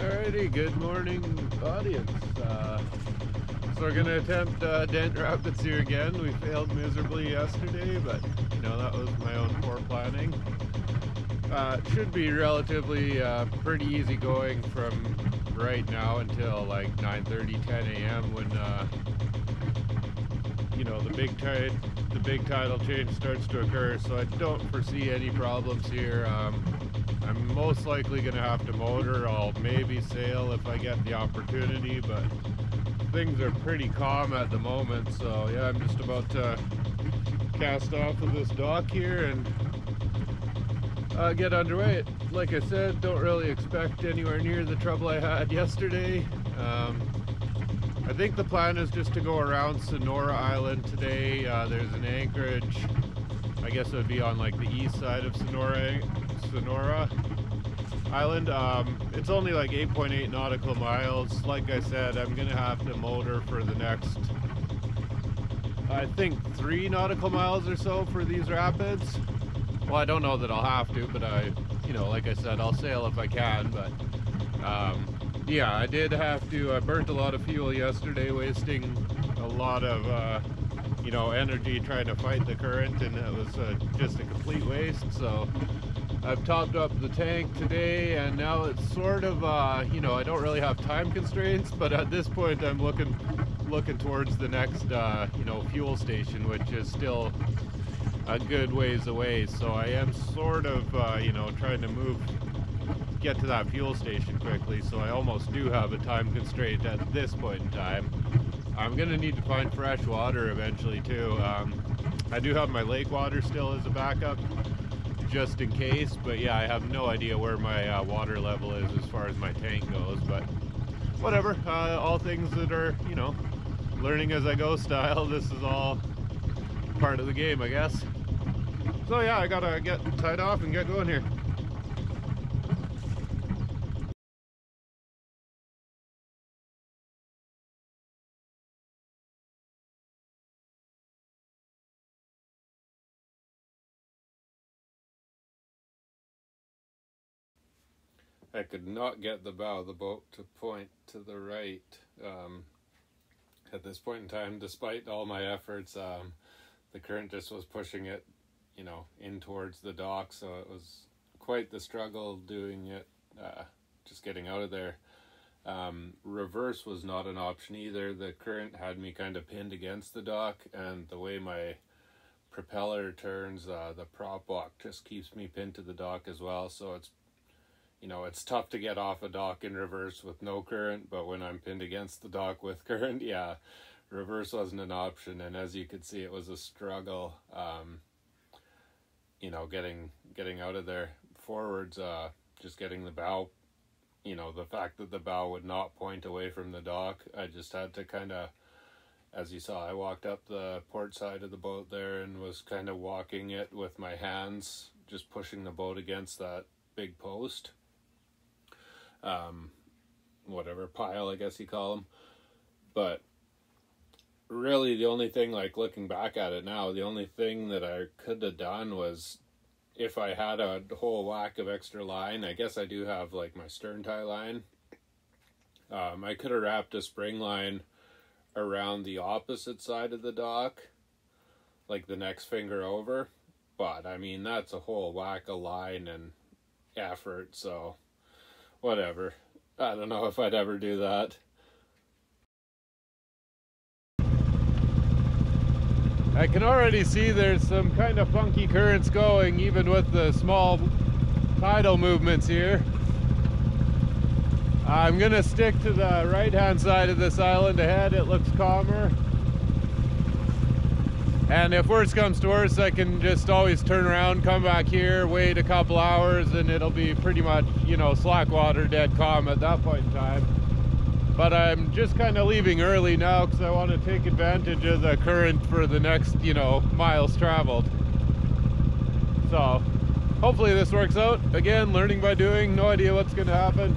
Alrighty, good morning, audience. So we're gonna attempt Dent Rapids here again. We failed miserably yesterday, but that was my own poor planning. It should be relatively pretty easy going from right now until like 9:30, 10 a.m. when the big tidal change starts to occur. So I don't foresee any problems here. I'm most likely going to have to motor. I'll maybe sail if I get the opportunity, but things are pretty calm at the moment. So yeah, I'm just about to cast off of this dock here and get underway. Like I said, don't really expect anywhere near the trouble I had yesterday. I think the plan is just to go around Sonora Island today. There's an anchorage, I guess it would be on like the east side of Sonora Island. It's only like 8.8 nautical miles. Like I said, I'm gonna have to motor for the next, I think, 3 nautical miles or so for these rapids. Well, I don't know that I'll have to, but like I said, I'll sail if I can. But yeah, I did have to. I burnt a lot of fuel yesterday, wasting a lot of energy trying to fight the current, and it was just a complete waste. So I've topped up the tank today, and now it's sort of I don't really have time constraints, but at this point I'm looking towards the next fuel station, which is still a good ways away. So I am sort of trying to get to that fuel station quickly, so I almost do have a time constraint at this point in time. I'm gonna need to find fresh water eventually too. I do have my lake water still as a backup just in case, but yeah, I have no idea where my water level is as far as my tank goes, but whatever. All things that are learning as I go style. This is all part of the game, I guess. So yeah, I gotta get tied off and get going here. I could not get the bow of the boat to point to the right at this point in time, despite all my efforts. The current just was pushing it, in towards the dock, so it was quite the struggle doing it, just getting out of there. Reverse was not an option either. The current had me kind of pinned against the dock, and the way my propeller turns, the prop walk just keeps me pinned to the dock as well, so it's tough to get off a dock in reverse with no current, but when I'm pinned against the dock with current, yeah, reverse wasn't an option. And as you could see, it was a struggle, getting out of there. Forwards, just getting the bow, the fact that the bow would not point away from the dock, I just had to kind of, as you saw, I walked up the port side of the boat there and was kind of walking it with my hands, just pushing the boat against that big post. Whatever pile, I guess you call them. But really the only thing, like looking back at it now, the only thing that I could have done was, if I had a whole whack of extra line, I guess I do have like my stern tie line, I could have wrapped a spring line around the opposite side of the dock, like the next finger over. But I mean, that's a whole whack of line and effort, so whatever. I don't know if I'd ever do that. I can already see there's some kind of funky currents going, even with the small tidal movements here. I'm gonna stick to the right hand side of this island ahead. It looks calmer. And if worse comes to worse, I can just always turn around, come back here, wait a couple hours, and it'll be pretty much, slack water, dead calm at that point in time. But I'm just kind of leaving early now because I want to take advantage of the current for the next, miles traveled. So hopefully this works out. Again, learning by doing, no idea what's going to happen.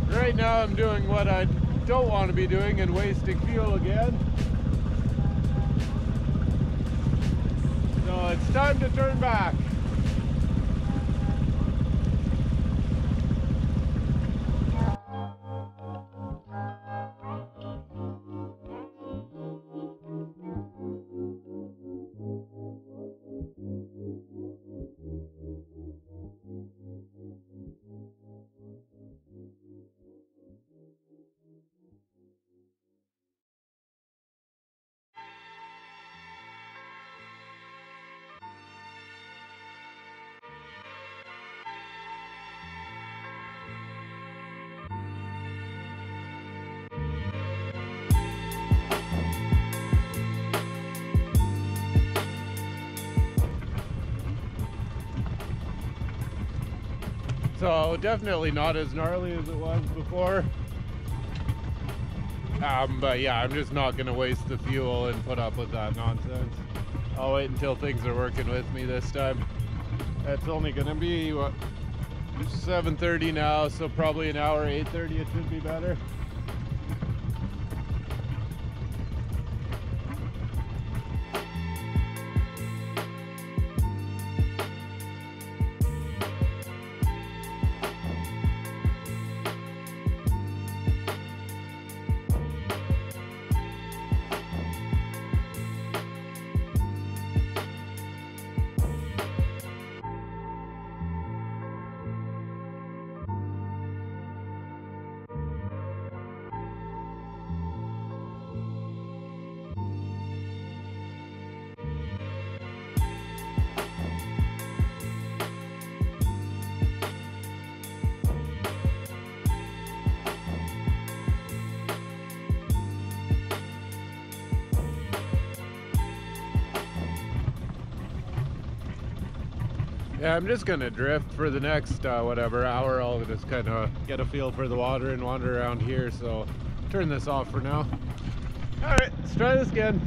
Right now I'm doing what I don't want to be doing and wasting fuel again. So it's time to turn back. So definitely not as gnarly as it was before. But yeah, I'm just not gonna waste the fuel and put up with that nonsense. I'll wait until things are working with me this time. It's only gonna be, what, 7:30 now, so probably an hour, 8:30 it should be better. Yeah, I'm just gonna drift for the next whatever hour. I'll just kind of get a feel for the water and wander around here, so turn this off for now. All right, let's try this again.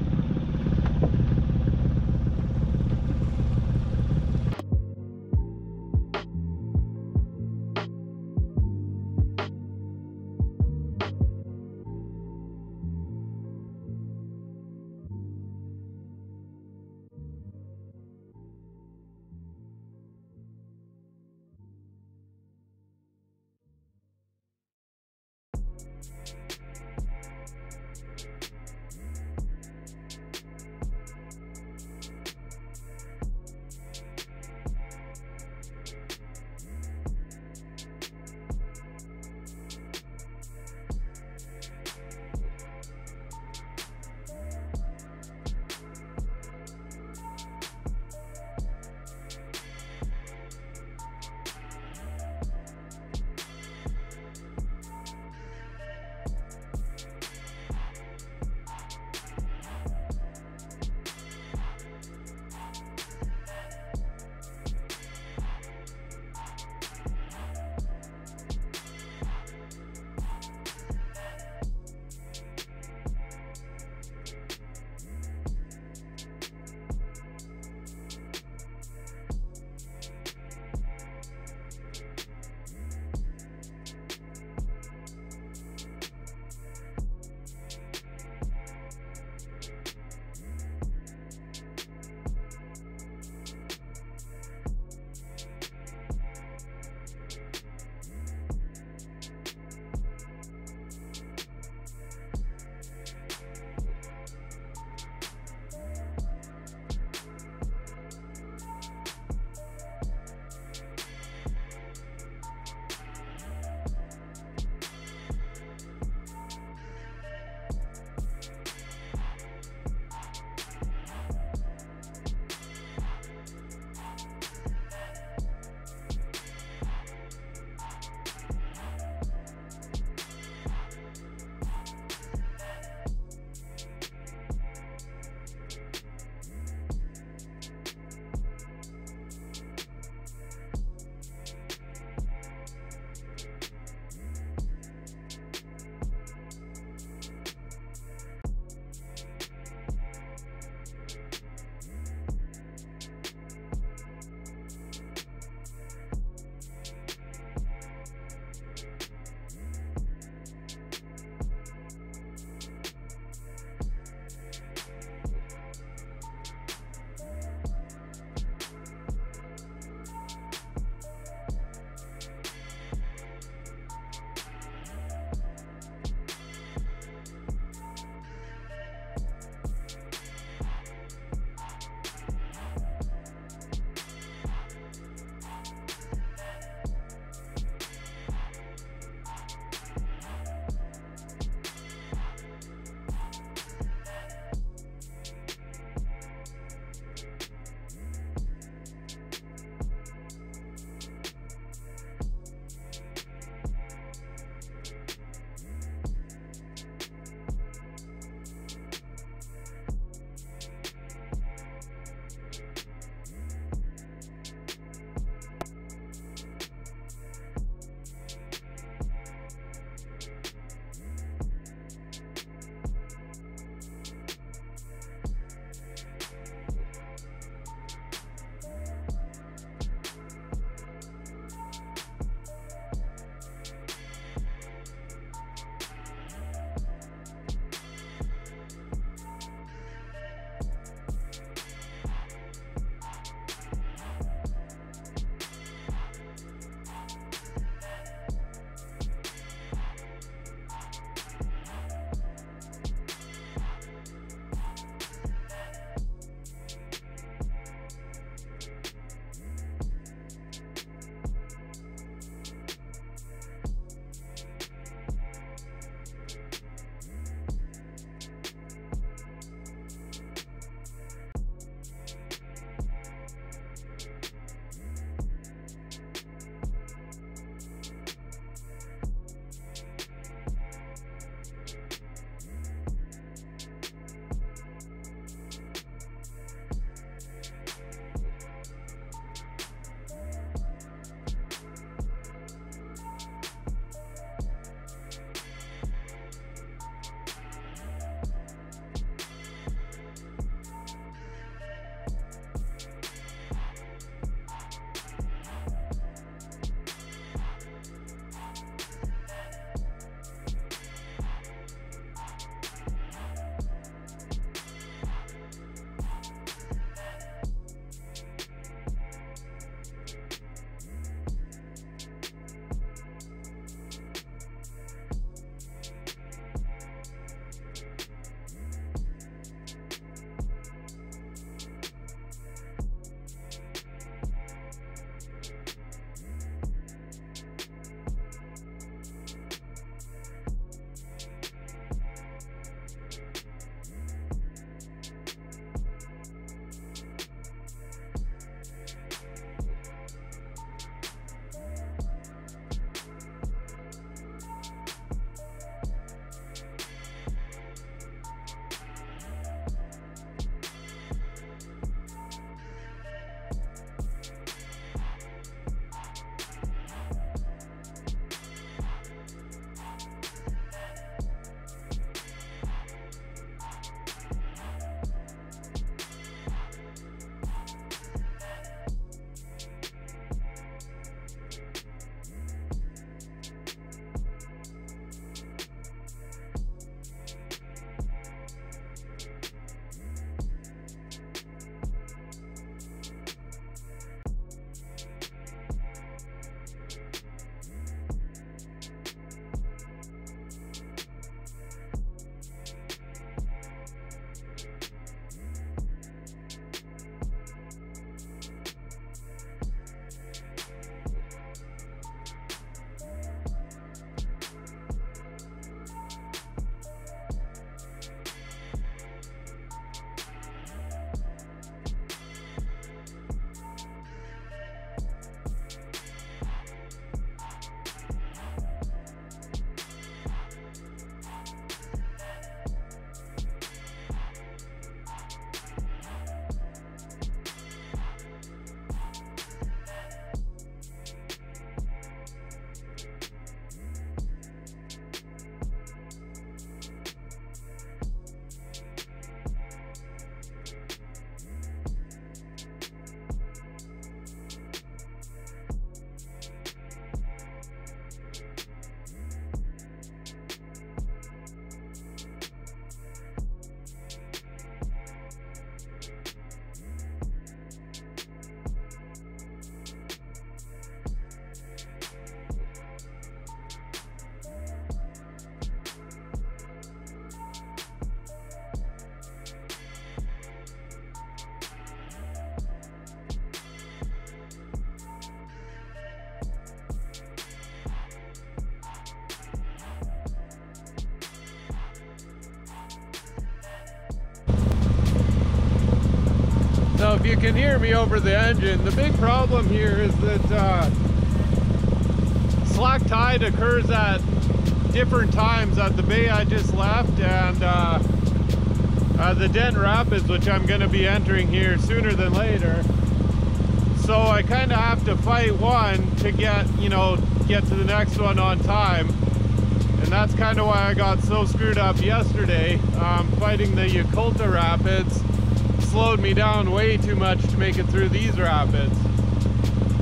So if you can hear me over the engine, the big problem here is that slack tide occurs at different times at the bay I just left, and the Dent Rapids, which I'm going to be entering here sooner than later. So I kind of have to fight one to get, get to the next one on time. And that's kind of why I got so screwed up yesterday. Fighting the Yakulta Rapids slowed me down way too much to make it through these rapids.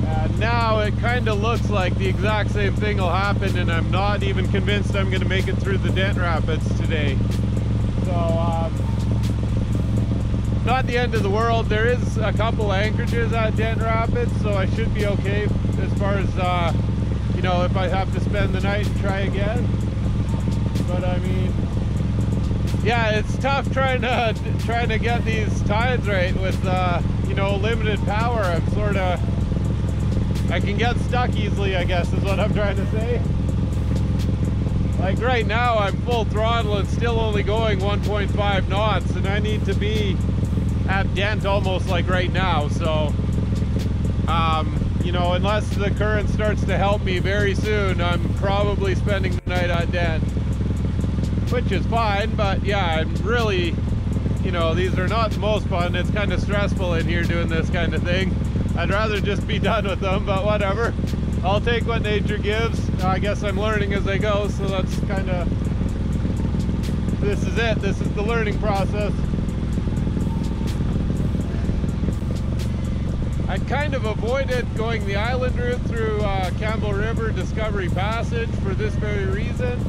And now it kind of looks like the exact same thing will happen, and I'm not even convinced I'm going to make it through the Dent Rapids today. So, not the end of the world. There is a couple anchorages at Dent Rapids, so I should be okay as far as, if I have to spend the night and try again. But I mean, yeah, it's tough trying to get these tides right with, limited power. I can get stuck easily, I guess, is what I'm trying to say. Like right now, I'm full throttle and still only going 1.5 knots, and I need to be at Dent almost like right now. So, unless the current starts to help me very soon, I'm probably spending the night at Dent, which is fine. But yeah, I'm really, these are not the most fun. It's kind of stressful in here doing this kind of thing. I'd rather just be done with them, but whatever. I'll take what nature gives. I guess I'm learning as I go, so that's kind of, this is it. This is the learning process. I kind of avoided going the island route through Campbell River Discovery Passage for this very reason.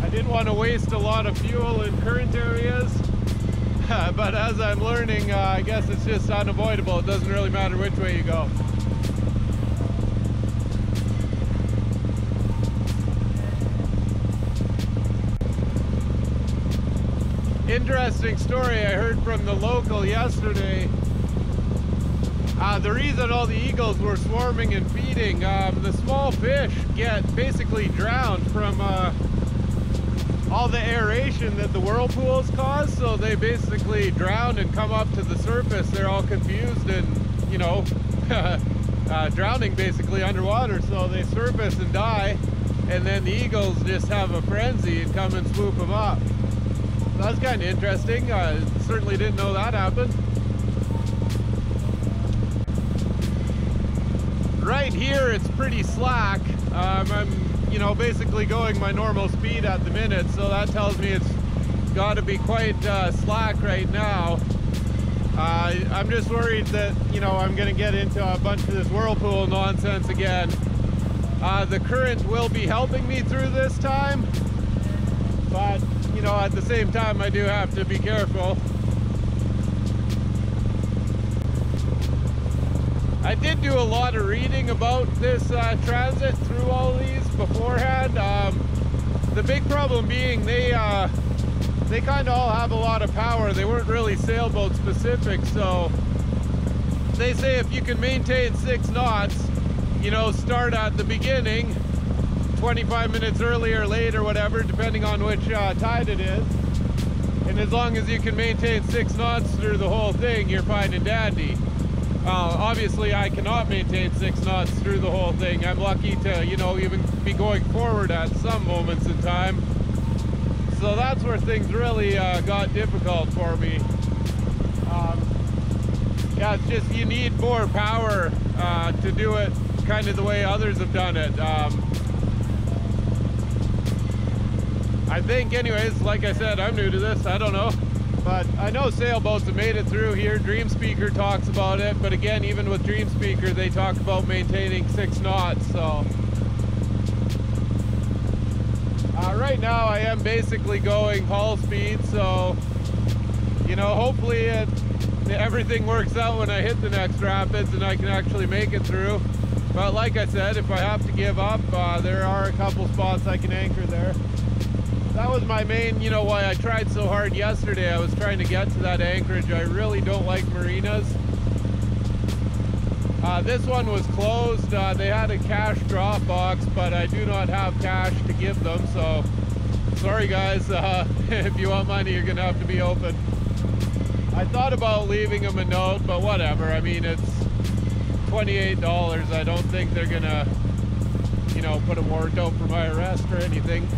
I didn't want to waste a lot of fuel in current areas, but as I'm learning, I guess it's just unavoidable. It doesn't really matter which way you go. Interesting story I heard from the local yesterday. The reason all the eagles were swarming and feeding, the small fish get basically drowned from all the aeration that the whirlpools cause, so they basically drown and come up to the surface. They're all confused and, drowning basically underwater, so they surface and die, and then the eagles just have a frenzy and come and swoop them up. That's kind of interesting. Certainly didn't know that happened. Right here it's pretty slack. I'm basically going my normal speed at the minute, so that tells me it's got to be quite slack right now. I'm just worried that I'm going to get into a bunch of this whirlpool nonsense again. The current will be helping me through this time, but at the same time I do have to be careful. I did do a lot of reading about this transit through all of these beforehand. The big problem being they kind of all have a lot of power. They weren't really sailboat specific, so they say if you can maintain 6 knots, start at the beginning 25 minutes early or late or whatever, depending on which tide it is, and as long as you can maintain 6 knots through the whole thing, you're fine and dandy. Obviously I cannot maintain 6 knots through the whole thing. I'm lucky to, even be going forward at some moments in time. So that's where things really got difficult for me. Yeah, it's just you need more power to do it kind of the way others have done it. I think anyways, like I said, I'm new to this, I don't know. But I know sailboats have made it through here. Dreamspeaker talks about it, but again, even with Dreamspeaker, they talk about maintaining 6 knots, so. Right now I am basically going hull speed, so, hopefully everything works out when I hit the next rapids and I can actually make it through. But like I said, if I have to give up, there are a couple spots I can anchor there. That was my main, why I tried so hard yesterday. I was trying to get to that anchorage. I really don't like marinas. This one was closed. They had a cash drop box, but I do not have cash to give them, so sorry guys. If you want money, you're gonna have to be open. I thought about leaving them a note, but whatever. I mean, it's $28. I don't think they're gonna, you know, put a warrant out for my arrest or anything.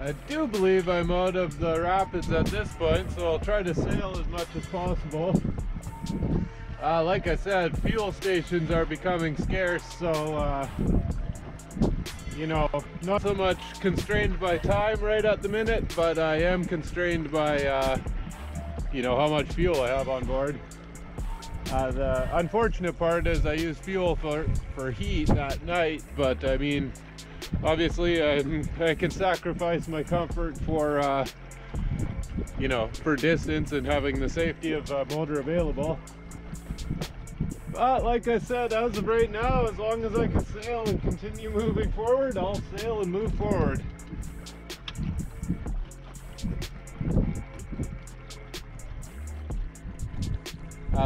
I do believe I'm out of the rapids at this point, so I'll try to sail as much as possible. Like I said, fuel stations are becoming scarce, so you know, not so much constrained by time right at the minute, but I am constrained by you know, how much fuel I have on board. The unfortunate part is I use fuel for heat at night, but I mean, obviously I can sacrifice my comfort for you know, for distance and having the safety of motor available. But like I said, as of right now, as long as I can sail and continue moving forward, I'll sail and move forward.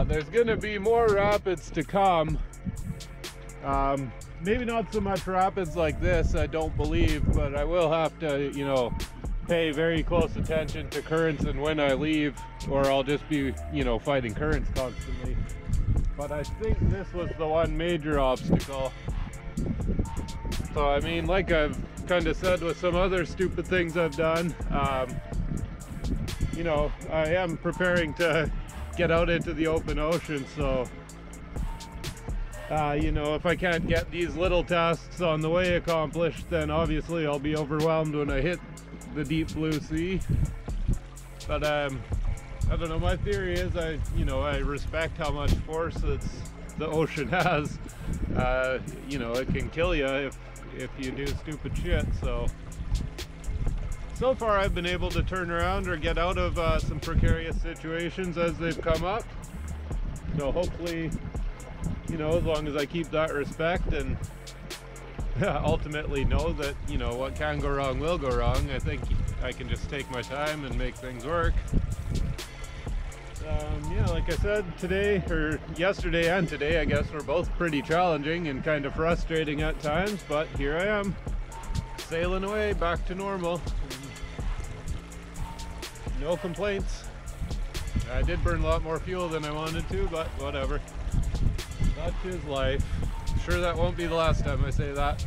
There's going to be more rapids to come. Maybe not so much rapids like this, I don't believe, but I will have to, you know, pay very close attention to currents and when I leave, or I'll just be, you know, fighting currents constantly. But I think this was the one major obstacle. So I mean, like I've kind of said with some other stupid things I've done, you know, I am preparing to get out into the open ocean, so you know, if I can't get these little tasks on the way accomplished, then obviously I'll be overwhelmed when I hit the deep blue sea. But I don't know, my theory is you know, I respect how much force the ocean has. You know, it can kill you if you do stupid shit. So far I've been able to turn around or get out of some precarious situations as they've come up. So hopefully, you know, as long as I keep that respect and ultimately know that, you know, what can go wrong will go wrong, I think I can just take my time and make things work. Yeah, like I said, today, or yesterday and today, I guess, were both pretty challenging and kind of frustrating at times, but here I am, sailing away back to normal. No complaints. I did burn a lot more fuel than I wanted to, but whatever. Such is life. Sure, that won't be the last time I say that.